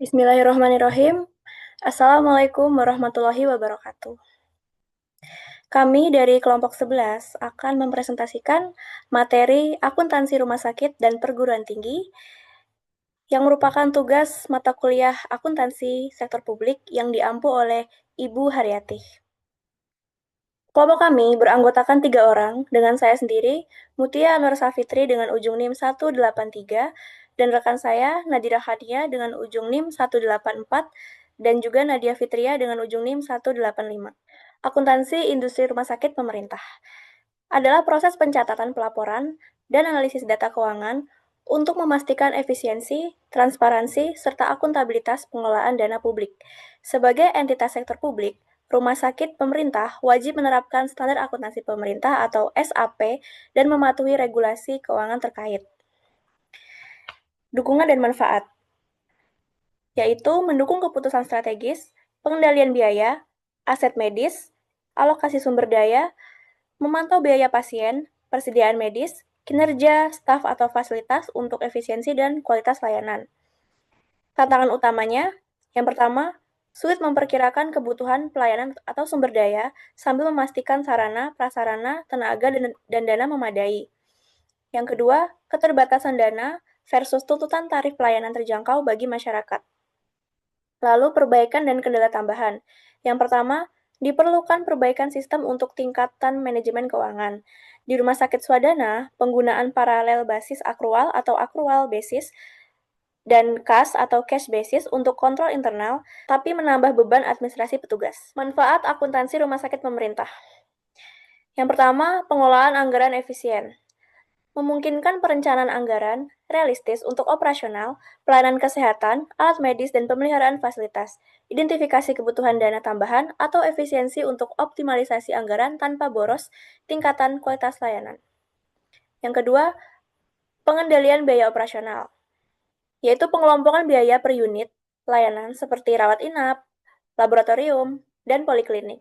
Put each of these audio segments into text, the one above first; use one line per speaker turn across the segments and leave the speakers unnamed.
Bismillahirrahmanirrahim. Assalamualaikum warahmatullahi wabarakatuh. Kami dari kelompok 11 akan mempresentasikan materi akuntansi rumah sakit dan perguruan tinggi yang merupakan tugas mata kuliah akuntansi sektor publik yang diampu oleh Ibu Haryati. Kelompok kami beranggotakan 3 orang dengan saya sendiri, Mutia Nur Safitri dengan ujung NIM 183, dan rekan saya Nadira Khania dengan ujung NIM 184, dan juga Nadia Fitria dengan ujung NIM 185. Akuntansi industri rumah sakit pemerintah adalah proses pencatatan pelaporan dan analisis data keuangan untuk memastikan efisiensi, transparansi, serta akuntabilitas pengelolaan dana publik. Sebagai entitas sektor publik, rumah sakit pemerintah wajib menerapkan standar akuntansi pemerintah atau SAP dan mematuhi regulasi keuangan terkait. Dukungan dan manfaat, yaitu mendukung keputusan strategis, pengendalian biaya, aset medis, alokasi sumber daya, memantau biaya pasien, persediaan medis, kinerja staf atau fasilitas untuk efisiensi dan kualitas layanan. Tantangan utamanya, yang pertama, sulit memperkirakan kebutuhan pelayanan atau sumber daya sambil memastikan sarana, prasarana, tenaga, dan dana memadai. Yang kedua, keterbatasan dana versus tuntutan tarif pelayanan terjangkau bagi masyarakat. Lalu perbaikan dan kendala tambahan. Yang pertama, diperlukan perbaikan sistem untuk tingkatan manajemen keuangan. Di rumah sakit swadana, penggunaan paralel basis akrual atau akrual basis dan kas atau cash basis untuk kontrol internal, tapi menambah beban administrasi petugas. Manfaat akuntansi rumah sakit pemerintah. Yang pertama, pengelolaan anggaran efisien. Memungkinkan perencanaan anggaran realistis untuk operasional, pelayanan kesehatan, alat medis, dan pemeliharaan fasilitas, identifikasi kebutuhan dana tambahan, atau efisiensi untuk optimalisasi anggaran tanpa boros tingkatan kualitas layanan. Yang kedua, pengendalian biaya operasional, yaitu pengelompokan biaya per unit layanan seperti rawat inap, laboratorium, dan poliklinik.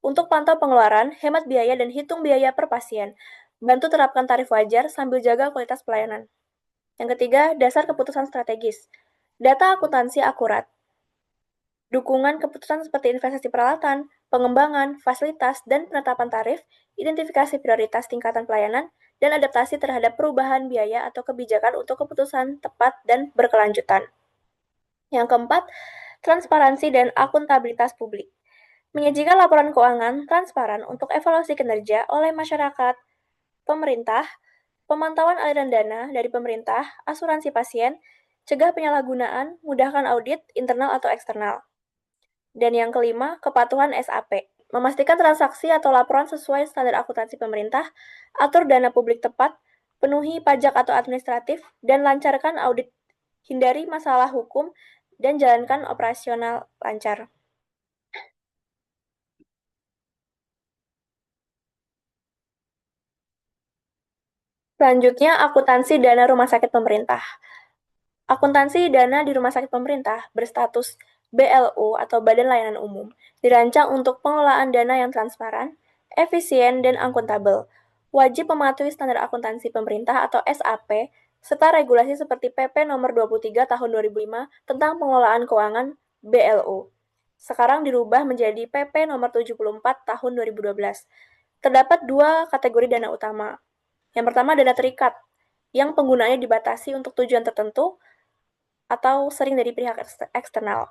Untuk pantau pengeluaran, hemat biaya, dan hitung biaya per pasien, bantu terapkan tarif wajar sambil jaga kualitas pelayanan. Yang ketiga, dasar keputusan strategis. Data akuntansi akurat. Dukungan keputusan seperti investasi peralatan, pengembangan, fasilitas, dan penetapan tarif, identifikasi prioritas tingkatan pelayanan, dan adaptasi terhadap perubahan biaya atau kebijakan untuk keputusan tepat dan berkelanjutan. Yang keempat, transparansi dan akuntabilitas publik. Menyajikan laporan keuangan transparan untuk evaluasi kinerja oleh masyarakat, pemerintah, pemantauan aliran dana dari pemerintah, asuransi pasien, cegah penyalahgunaan, mudahkan audit internal atau eksternal. Dan yang kelima, kepatuhan SAP. Memastikan transaksi atau laporan sesuai standar akuntansi pemerintah, atur dana publik tepat, penuhi pajak atau administratif, dan lancarkan audit. Hindari masalah hukum dan jalankan operasional lancar. Selanjutnya, akuntansi dana rumah sakit pemerintah. Akuntansi dana di rumah sakit pemerintah berstatus BLU atau Badan Layanan Umum, dirancang untuk pengelolaan dana yang transparan, efisien, dan akuntabel. Wajib mematuhi standar akuntansi pemerintah atau SAP, serta regulasi seperti PP nomor 23 tahun 2005 tentang pengelolaan keuangan BLU. Sekarang dirubah menjadi PP nomor 74 tahun 2012. Terdapat dua kategori dana utama. Yang pertama, dana terikat, yang penggunaannya dibatasi untuk tujuan tertentu atau sering dari pihak eksternal.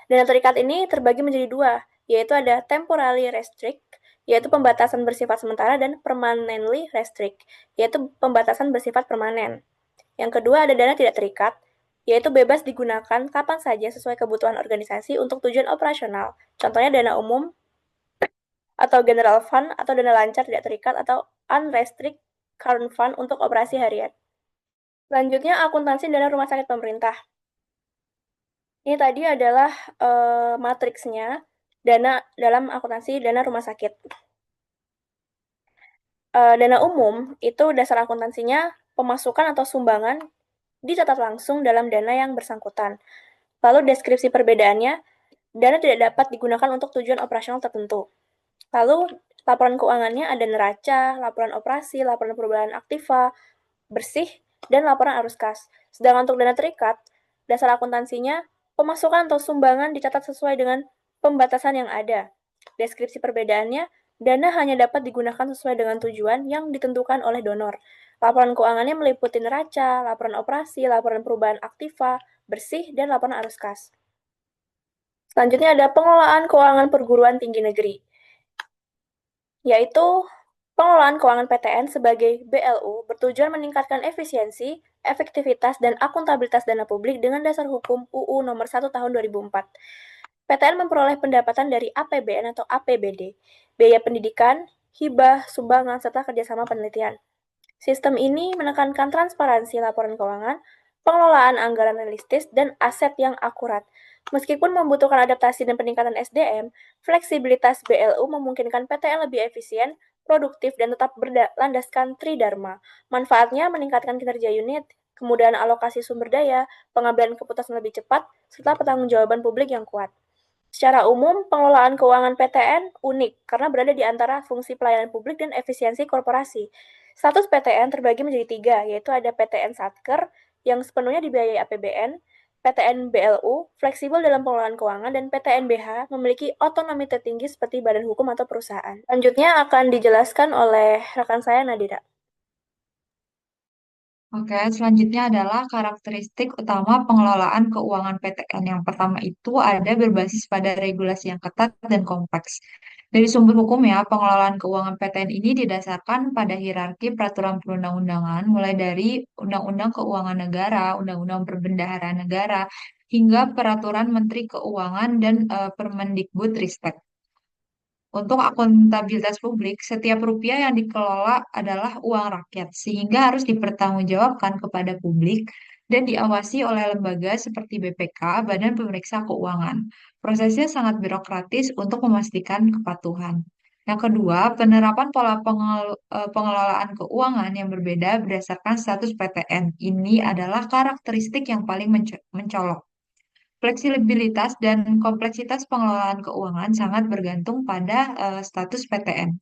Dana terikat ini terbagi menjadi dua, yaitu ada temporally restrict, yaitu pembatasan bersifat sementara, dan permanently restrict, yaitu pembatasan bersifat permanen. Yang kedua ada dana tidak terikat, yaitu bebas digunakan kapan saja sesuai kebutuhan organisasi untuk tujuan operasional. Contohnya dana umum atau general fund atau dana lancar tidak terikat atau unrestricted current fund untuk operasi harian. Selanjutnya, akuntansi dana rumah sakit pemerintah. Ini tadi adalah matriksnya dana dalam akuntansi dana rumah sakit. Dana umum itu dasar akuntansinya pemasukan atau sumbangan dicatat langsung dalam dana yang bersangkutan. Lalu deskripsi perbedaannya, dana tidak dapat digunakan untuk tujuan operasional tertentu. Lalu laporan keuangannya ada neraca, laporan operasi, laporan perubahan aktiva, bersih, dan laporan arus kas. Sedangkan untuk dana terikat, Dasar akuntansinya, pemasukan atau sumbangan dicatat sesuai dengan pembatasan yang ada. Deskripsi perbedaannya, dana hanya dapat digunakan sesuai dengan tujuan yang ditentukan oleh donor. Laporan keuangannya meliputi neraca, laporan operasi, laporan perubahan aktiva, bersih, dan laporan arus kas. Selanjutnya ada pengelolaan keuangan perguruan tinggi negeri, yaitu pengelolaan keuangan PTN sebagai BLU bertujuan meningkatkan efisiensi, efektivitas, dan akuntabilitas dana publik dengan dasar hukum UU Nomor 1 Tahun 2004. PTN memperoleh pendapatan dari APBN atau APBD, biaya pendidikan, hibah, sumbangan, serta kerjasama penelitian. Sistem ini menekankan transparansi laporan keuangan, pengelolaan anggaran realistis, dan aset yang akurat. Meskipun membutuhkan adaptasi dan peningkatan SDM, fleksibilitas BLU memungkinkan PTN lebih efisien, produktif, dan tetap berlandaskan Tridharma. Manfaatnya meningkatkan kinerja unit, kemudahan alokasi sumber daya, pengambilan keputusan lebih cepat, serta pertanggungjawaban publik yang kuat. Secara umum, pengelolaan keuangan PTN unik karena berada di antara fungsi pelayanan publik dan efisiensi korporasi. Status PTN terbagi menjadi tiga, yaitu ada PTN Satker yang sepenuhnya dibiayai APBN, PTN BLU, fleksibel dalam pengelolaan keuangan, dan PTN BH memiliki otonomi tertinggi seperti badan hukum atau perusahaan. Selanjutnya akan dijelaskan oleh rekan saya Nadira.
Oke, selanjutnya adalah karakteristik utama pengelolaan keuangan PTN. Yang pertama itu ada berbasis pada regulasi yang ketat dan kompleks. Dari sumber hukum ya, pengelolaan keuangan PTN ini didasarkan pada hierarki peraturan perundang-undangan, mulai dari Undang-Undang Keuangan Negara, Undang-Undang Perbendaharaan Negara, hingga Peraturan Menteri Keuangan dan Permendikbudristek. Untuk akuntabilitas publik, setiap rupiah yang dikelola adalah uang rakyat, sehingga harus dipertanggungjawabkan kepada publik dan diawasi oleh lembaga seperti BPK, Badan Pemeriksa Keuangan. Prosesnya sangat birokratis untuk memastikan kepatuhan. Yang kedua, penerapan pola pengelolaan keuangan yang berbeda berdasarkan status PTN. Ini adalah karakteristik yang paling mencolok. Fleksibilitas dan kompleksitas pengelolaan keuangan sangat bergantung pada status PTN.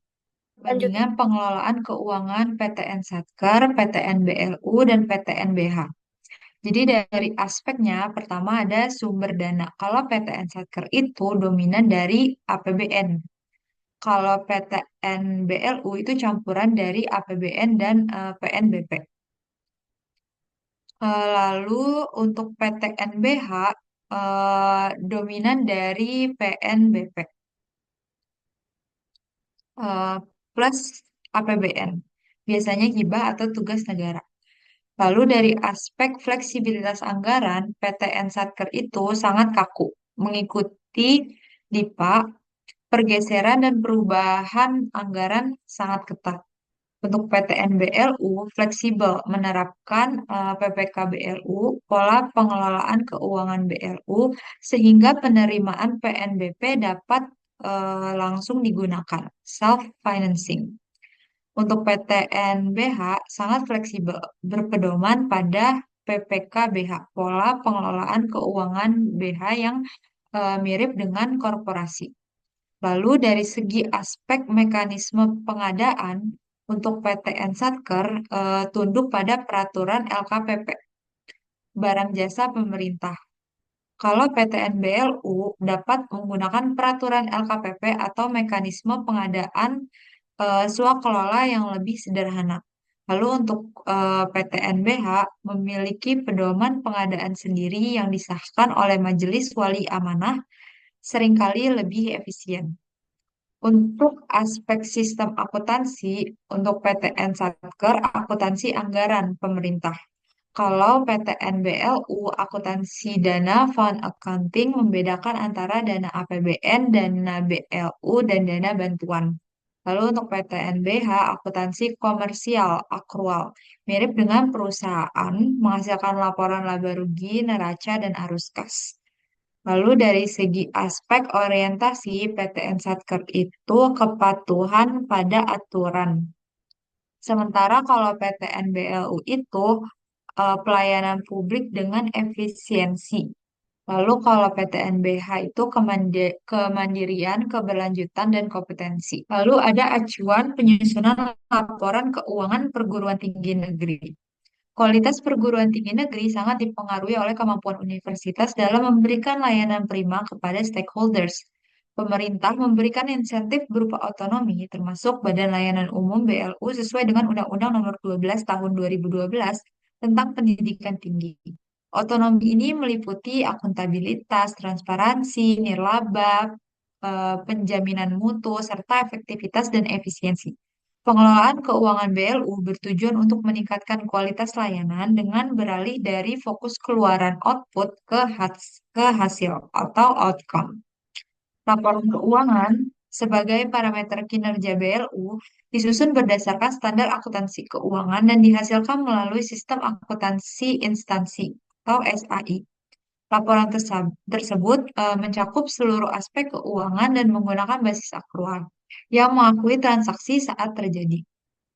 Lanjut.
Perbandingan pengelolaan keuangan PTN Satker, PTN BLU, dan PTN BH. Jadi dari aspeknya, pertama ada sumber dana. Kalau PTN Satker itu dominan dari APBN. Kalau PTN BLU itu campuran dari APBN dan PNBP. Lalu untuk PTNBH dominan dari PNBP eh, plus APBN, biasanya hibah atau tugas negara. Lalu dari aspek fleksibilitas anggaran, PTN Satker itu sangat kaku, mengikuti DIPA, pergeseran dan perubahan anggaran sangat ketat. Untuk PTN BLU fleksibel menerapkan PPK BLU, pola pengelolaan keuangan BLU, sehingga penerimaan PNBP dapat langsung digunakan, self-financing. Untuk PTN BH sangat fleksibel, berpedoman pada PPK BH, pola pengelolaan keuangan BH yang mirip dengan korporasi. Lalu dari segi aspek mekanisme pengadaan untuk PTN Satker tunduk pada peraturan LKPP, barang jasa pemerintah. Kalau PTN BLU dapat menggunakan peraturan LKPP atau mekanisme pengadaan swakelola yang lebih sederhana. Lalu untuk PTN BH memiliki pedoman pengadaan sendiri yang disahkan oleh Majelis Wali Amanah, seringkali lebih efisien. Untuk aspek sistem akuntansi, untuk PTN Satker, akuntansi anggaran pemerintah. Kalau PTN BLU, akuntansi dana fund accounting membedakan antara dana APBN, dana BLU, dan dana bantuan. Lalu untuk PTN BH, akuntansi komersial, akrual. Mirip dengan perusahaan, menghasilkan laporan laba rugi, neraca, dan arus kas. Lalu dari segi aspek orientasi, PTN Satker itu kepatuhan pada aturan. Sementara kalau PTN BLU itu pelayanan publik dengan efisiensi. Lalu kalau PTN BH itu kemandirian, keberlanjutan, dan kompetensi. Lalu ada acuan penyusunan laporan keuangan perguruan tinggi negeri. Kualitas perguruan tinggi negeri sangat dipengaruhi oleh kemampuan universitas dalam memberikan layanan prima kepada stakeholders. Pemerintah memberikan insentif berupa otonomi, termasuk Badan Layanan Umum BLU sesuai dengan Undang-Undang Nomor 12 Tahun 2012 tentang Pendidikan Tinggi. Otonomi ini meliputi akuntabilitas, transparansi, nirlaba, penjaminan mutu, serta efektivitas dan efisiensi. Pengelolaan keuangan BLU bertujuan untuk meningkatkan kualitas layanan dengan beralih dari fokus keluaran output ke hasil atau outcome. Laporan keuangan sebagai parameter kinerja BLU disusun berdasarkan standar akuntansi keuangan dan dihasilkan melalui sistem akuntansi instansi atau SAI. Laporan tersebut mencakup seluruh aspek keuangan dan menggunakan basis akrual yang mengakui transaksi saat terjadi.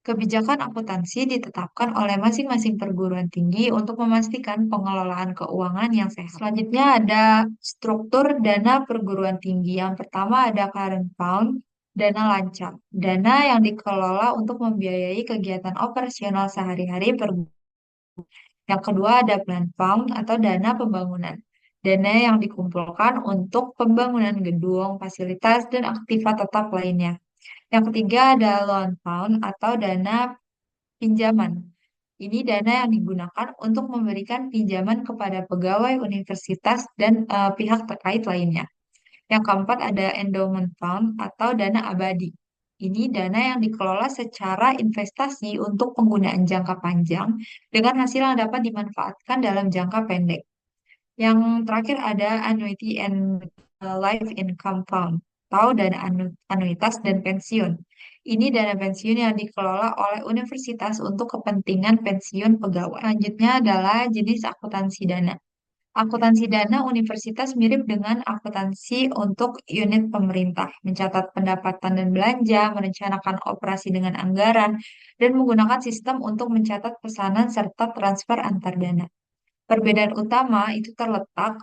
Kebijakan akuntansi ditetapkan oleh masing-masing perguruan tinggi untuk memastikan pengelolaan keuangan yang sehat. Selanjutnya ada struktur dana perguruan tinggi. Yang pertama ada current fund, dana lancar. Dana yang dikelola untuk membiayai kegiatan operasional sehari-hari perguruan. Yang kedua ada plan fund atau dana pembangunan. Dana yang dikumpulkan untuk pembangunan gedung, fasilitas, dan aktivitas tetap lainnya. Yang ketiga ada loan fund atau dana pinjaman. Ini dana yang digunakan untuk memberikan pinjaman kepada pegawai universitas dan pihak terkait lainnya. Yang keempat ada endowment fund atau dana abadi. Ini dana yang dikelola secara investasi untuk penggunaan jangka panjang dengan hasil yang dapat dimanfaatkan dalam jangka pendek. Yang terakhir ada annuity and life income fund atau dana anuitas dan pensiun. Ini dana pensiun yang dikelola oleh universitas untuk kepentingan pensiun pegawai. Selanjutnya adalah jenis akuntansi dana. Akuntansi dana universitas mirip dengan akuntansi untuk unit pemerintah, mencatat pendapatan dan belanja, merencanakan operasi dengan anggaran, dan menggunakan sistem untuk mencatat pesanan serta transfer antar dana. Perbedaan utama itu terletak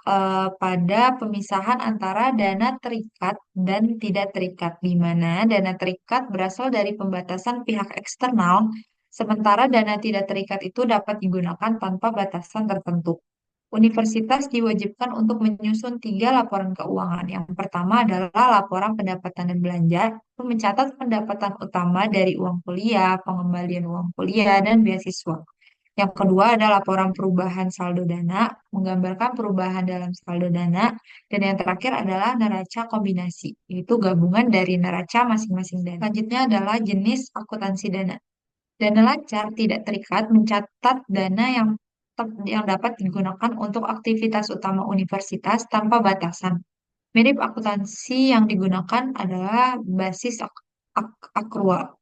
pada pemisahan antara dana terikat dan tidak terikat, di mana dana terikat berasal dari pembatasan pihak eksternal, sementara dana tidak terikat itu dapat digunakan tanpa batasan tertentu. Universitas diwajibkan untuk menyusun 3 laporan keuangan. Yang pertama adalah laporan pendapatan dan belanja, itu mencatat pendapatan utama dari uang kuliah, pengembalian uang kuliah, dan beasiswa. Yang kedua ada laporan perubahan saldo dana, menggambarkan perubahan dalam saldo dana. Dan yang terakhir adalah neraca kombinasi, yaitu gabungan dari neraca masing-masing dana. Selanjutnya adalah jenis akuntansi dana. Dana lancar tidak terikat mencatat dana yang dapat digunakan untuk aktivitas utama universitas tanpa batasan. Mirip akuntansi yang digunakan adalah basis akrual.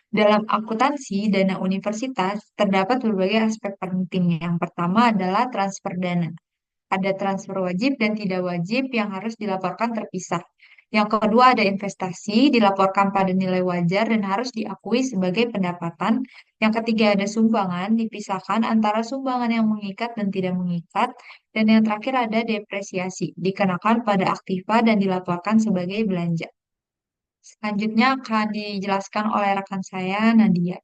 Dalam akuntansi dana universitas terdapat berbagai aspek penting. Yang pertama adalah transfer dana. Ada transfer wajib dan tidak wajib yang harus dilaporkan terpisah. Yang kedua ada investasi, dilaporkan pada nilai wajar dan harus diakui sebagai pendapatan. Yang ketiga ada sumbangan, dipisahkan antara sumbangan yang mengikat dan tidak mengikat. Dan yang terakhir ada depresiasi, dikenakan pada aktiva dan dilaporkan sebagai belanja. Selanjutnya akan dijelaskan oleh rekan saya, Nadia.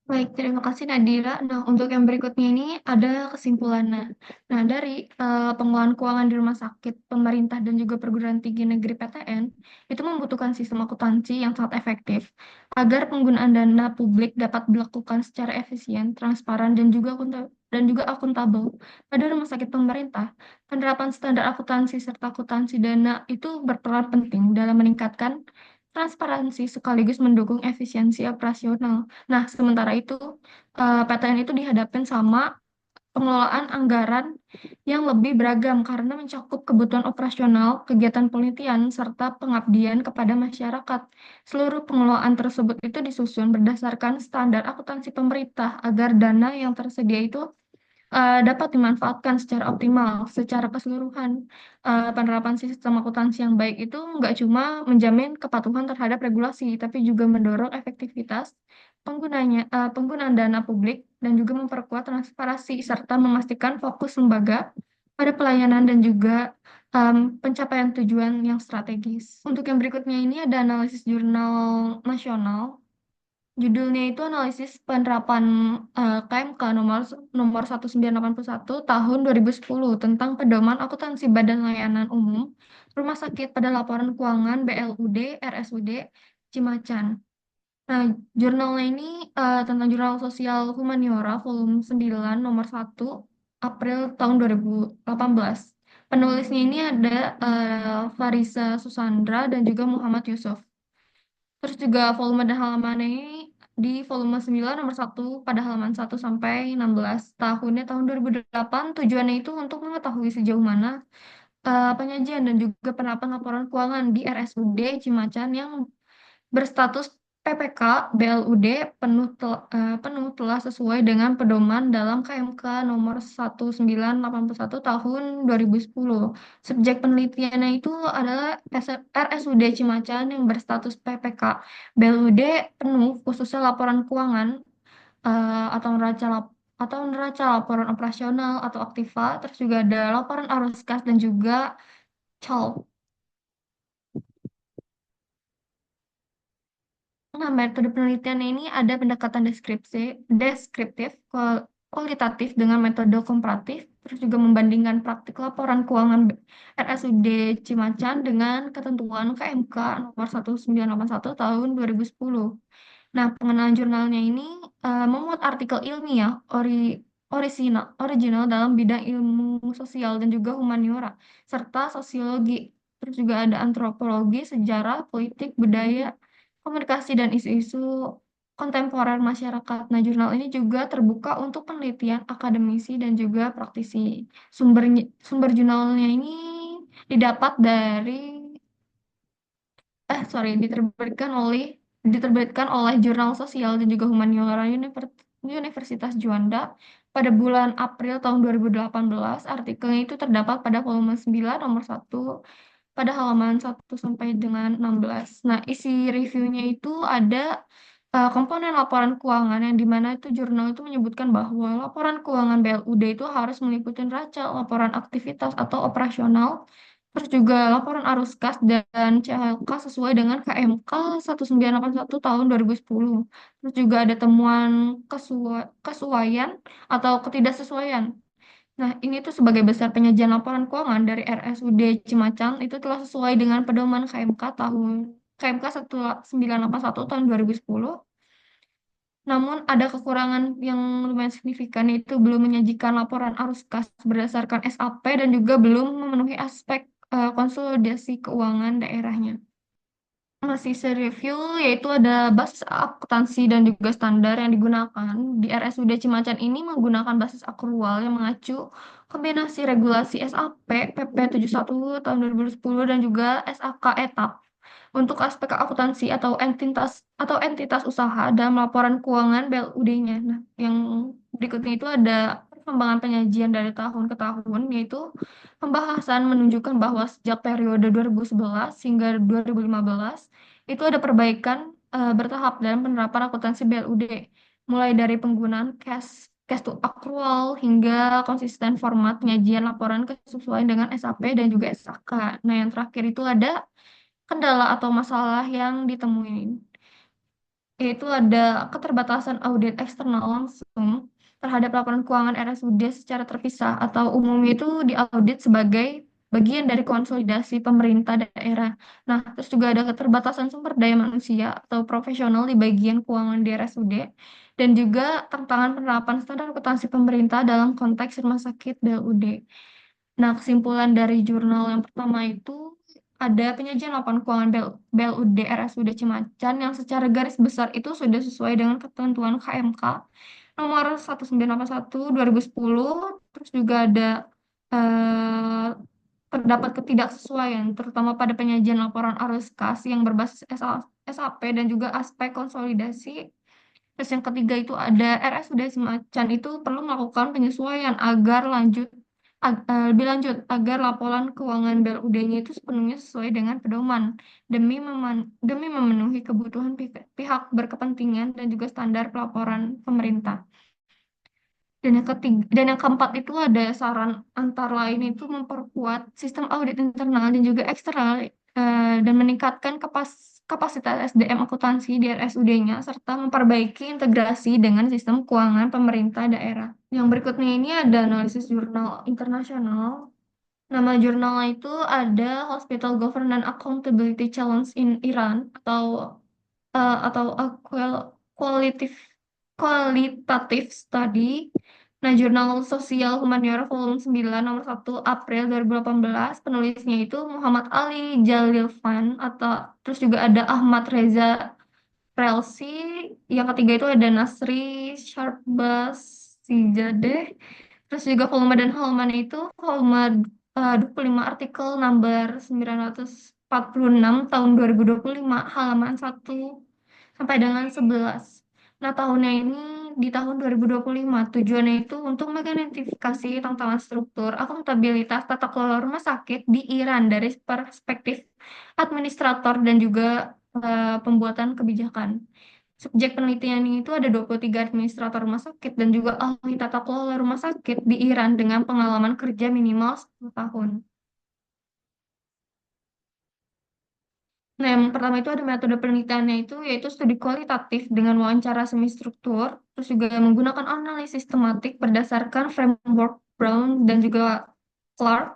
Baik, terima kasih Nadira. Nah, untuk yang berikutnya ini ada kesimpulannya. Nah, dari pengelolaan keuangan di rumah sakit, pemerintah, dan juga perguruan tinggi negeri PTN, itu membutuhkan sistem akuntansi yang sangat efektif agar penggunaan dana publik dapat dilakukan secara efisien, transparan, dan juga akuntabel. Pada rumah sakit pemerintah, penerapan standar akuntansi serta akuntansi dana itu berperan penting dalam meningkatkan transparansi sekaligus mendukung efisiensi operasional. Nah, sementara itu, PTN itu dihadapkan sama pengelolaan anggaran yang lebih beragam karena mencakup kebutuhan operasional, kegiatan penelitian, serta pengabdian kepada masyarakat. Seluruh pengelolaan tersebut itu disusun berdasarkan standar akuntansi pemerintah agar dana yang tersedia itu dapat dimanfaatkan secara optimal, secara keseluruhan. Penerapan sistem akuntansi yang baik itu nggak cuma menjamin kepatuhan terhadap regulasi, tapi juga mendorong efektivitas penggunaan dana publik dan juga memperkuat transparansi serta memastikan fokus lembaga pada pelayanan dan juga pencapaian tujuan yang strategis. Untuk yang berikutnya ini ada analisis jurnal nasional. Judulnya itu analisis penerapan KMK nomor 1981 tahun 2010 tentang pedoman akuntansi Badan Layanan Umum Rumah Sakit pada laporan keuangan BLUD RSUD Cimacan. Nah, jurnalnya ini tentang Jurnal Sosial Humaniora volume 9 nomor 1 April tahun 2018. Penulisnya ini ada Farisa Susandra dan juga Muhammad Yusuf. Terus juga volume dan halamannya ini di volume 9 nomor 1 pada halaman 1 sampai 16. Tahunnya tahun 2008. Tujuannya itu untuk mengetahui sejauh mana penyajian dan juga penerapan laporan keuangan di RSUD Cimacan yang berstatus PPK BLUD penuh telah sesuai dengan pedoman dalam KMK nomor 1981 tahun 2010. Subjek penelitiannya itu adalah RSUD Cimacan yang berstatus PPK BLUD penuh khususnya laporan keuangan atau neraca laporan operasional atau aktiva, terus juga ada laporan arus kas dan juga CAL. Nah, metode penelitian ini ada pendekatan deskriptif, kualitatif dengan metode komparatif, terus juga membandingkan praktik laporan keuangan RSUD Cimacan dengan ketentuan KMK nomor 1981 tahun 2010. Nah, pengenalan jurnalnya ini memuat artikel ilmiah original dalam bidang ilmu sosial dan juga humaniora, serta sosiologi. Terus juga ada antropologi, sejarah, politik, budaya, komunikasi, dan isu-isu kontemporer masyarakat. Nah, jurnal ini juga terbuka untuk penelitian akademisi dan juga praktisi. Sumber jurnalnya ini didapat dari diterbitkan oleh Jurnal Sosial dan juga Humaniora Universitas Juanda pada bulan April tahun 2018. Artikelnya itu terdapat pada volume 9 nomor 1 pada halaman 1 sampai dengan 16. Nah, isi reviewnya itu ada komponen laporan keuangan yang dimana itu jurnal itu menyebutkan bahwa laporan keuangan BLUD itu harus meliputi neraca, laporan aktivitas atau operasional, terus juga laporan arus kas dan CHLK sesuai dengan KMK 1981 tahun 2010. Terus juga ada temuan kesesuaian atau ketidaksesuaian. Nah, ini tuh sebagai besar penyajian laporan keuangan dari RSUD Cimacan itu telah sesuai dengan pedoman KMK 1981 tahun 2010. Namun ada kekurangan yang lumayan signifikan yaitu belum menyajikan laporan arus kas berdasarkan SAP dan juga belum memenuhi aspek konsolidasi keuangan daerahnya. Masih review yaitu ada basis akuntansi dan juga standar yang digunakan di RSUD Cimacan ini menggunakan basis akrual yang mengacu kombinasi regulasi SAP PP 71 tahun 2010 dan juga SAK etap untuk aspek akuntansi atau entitas usaha dalam laporan keuangan BLUD-nya. Nah, yang berikutnya itu ada perkembangan penyajian dari tahun ke tahun, yaitu pembahasan menunjukkan bahwa sejak periode 2011 hingga 2015 itu ada perbaikan bertahap dalam penerapan akuntansi BLUD, mulai dari penggunaan cash to accrual hingga konsisten format penyajian laporan kesesuaian dengan SAP dan juga SAK. Nah, yang terakhir itu ada kendala atau masalah yang ditemuin, yaitu ada keterbatasan audit eksternal langsung terhadap laporan keuangan RSUD secara terpisah atau umumnya itu diaudit sebagai bagian dari konsolidasi pemerintah daerah. Nah, terus juga ada keterbatasan sumber daya manusia atau profesional di bagian keuangan di RSUD dan juga tantangan penerapan standar akuntansi pemerintah dalam konteks rumah sakit BLUD. Nah, kesimpulan dari jurnal yang pertama itu ada penyajian laporan keuangan BLUD RSUD Cimacan yang secara garis besar itu sudah sesuai dengan ketentuan KMK nomor 1981 2010. Terus juga ada eh, terdapat ketidaksesuaian terutama pada penyajian laporan arus kas yang berbasis SAP dan juga aspek konsolidasi. Terus yang ketiga itu ada RSUD Cimacan itu perlu melakukan penyesuaian lebih lanjut agar laporan keuangan BLUD-nya itu sepenuhnya sesuai dengan pedoman demi memenuhi kebutuhan pihak berkepentingan dan juga standar pelaporan pemerintah. Dan yang keempat itu ada saran antara lain itu memperkuat sistem audit internal dan juga eksternal dan meningkatkan kapasitas SDM akuntansi di RSUD-nya serta memperbaiki integrasi dengan sistem keuangan pemerintah daerah. Yang berikutnya ini ada analisis jurnal internasional. Nama jurnalnya itu ada Hospital Governance Accountability Challenge in Iran atau qualitative qualitative study. Nah, Jurnal Sosial Humaniora Volume 9 nomor 1 April 2018, penulisnya itu Muhammad Ali Jalilvan atau terus juga ada Ahmad Reza Relsi, yang ketiga itu ada Nasri Syarbas Sijadeh, terus juga volume dan halaman itu volume 25 artikel nomor 946 tahun 2025 halaman 1 sampai dengan 11. Nah, tahunnya ini di tahun 2025 tujuannya itu untuk mengidentifikasi tantangan struktur, akuntabilitas, tata kelola rumah sakit di Iran dari perspektif administrator dan juga pembuatan kebijakan. Subjek penelitian itu ada 23 administrator rumah sakit dan juga ahli tata kelola rumah sakit di Iran dengan pengalaman kerja minimal 10 tahun. Nah, yang pertama itu ada metode penelitiannya itu yaitu studi kualitatif dengan wawancara semi struktur, terus juga menggunakan analisis tematik berdasarkan framework Brown dan juga Clark.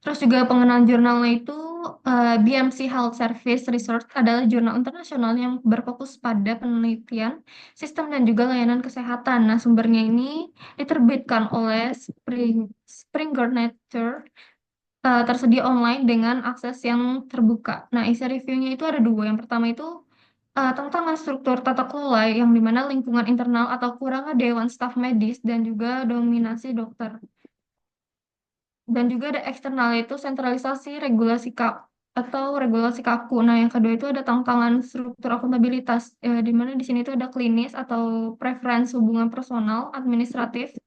Terus juga pengenalan jurnalnya itu BMC Health Service Research adalah jurnal internasional yang berfokus pada penelitian sistem dan juga layanan kesehatan. Nah, sumbernya ini diterbitkan oleh Springer Nature, tersedia online dengan akses yang terbuka. Nah, isi reviewnya itu ada dua. Yang pertama itu tentang struktur tata kelola yang dimana lingkungan internal atau kurangnya dewan staf medis dan juga dominasi dokter. Dan juga ada eksternal yaitu sentralisasi regulasi atau regulasi kaku. Nah, yang kedua itu ada tantangan struktur akuntabilitas, di mana di sini itu ada klinis atau preferensi hubungan personal, administratif,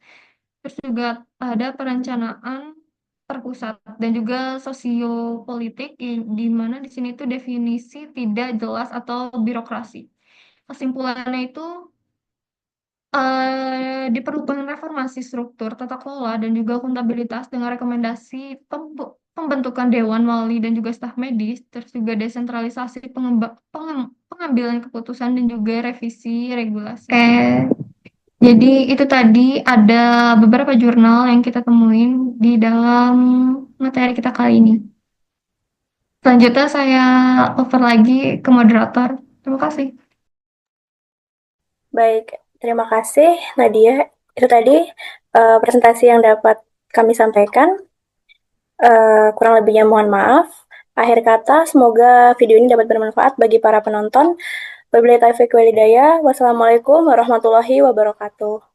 terus juga ada perencanaan terpusat dan juga sosiopolitik, di mana di sini itu definisi tidak jelas atau birokrasi. Kesimpulannya itu diperlukan reformasi struktur tata kelola dan juga akuntabilitas dengan rekomendasi pembentukan dewan wali dan juga staf medis, terus juga desentralisasi pengambilan keputusan dan juga revisi regulasi. Oke, jadi itu tadi ada beberapa jurnal yang kita temuin di dalam materi kita kali ini. Selanjutnya saya over lagi ke moderator. Terima kasih.
Baik, terima kasih Nadia. Itu tadi presentasi yang dapat kami sampaikan. Kurang lebihnya mohon maaf. Akhir kata, semoga video ini dapat bermanfaat bagi para penonton. Wabillahi taufiq walhidayah. Wassalamualaikum warahmatullahi wabarakatuh.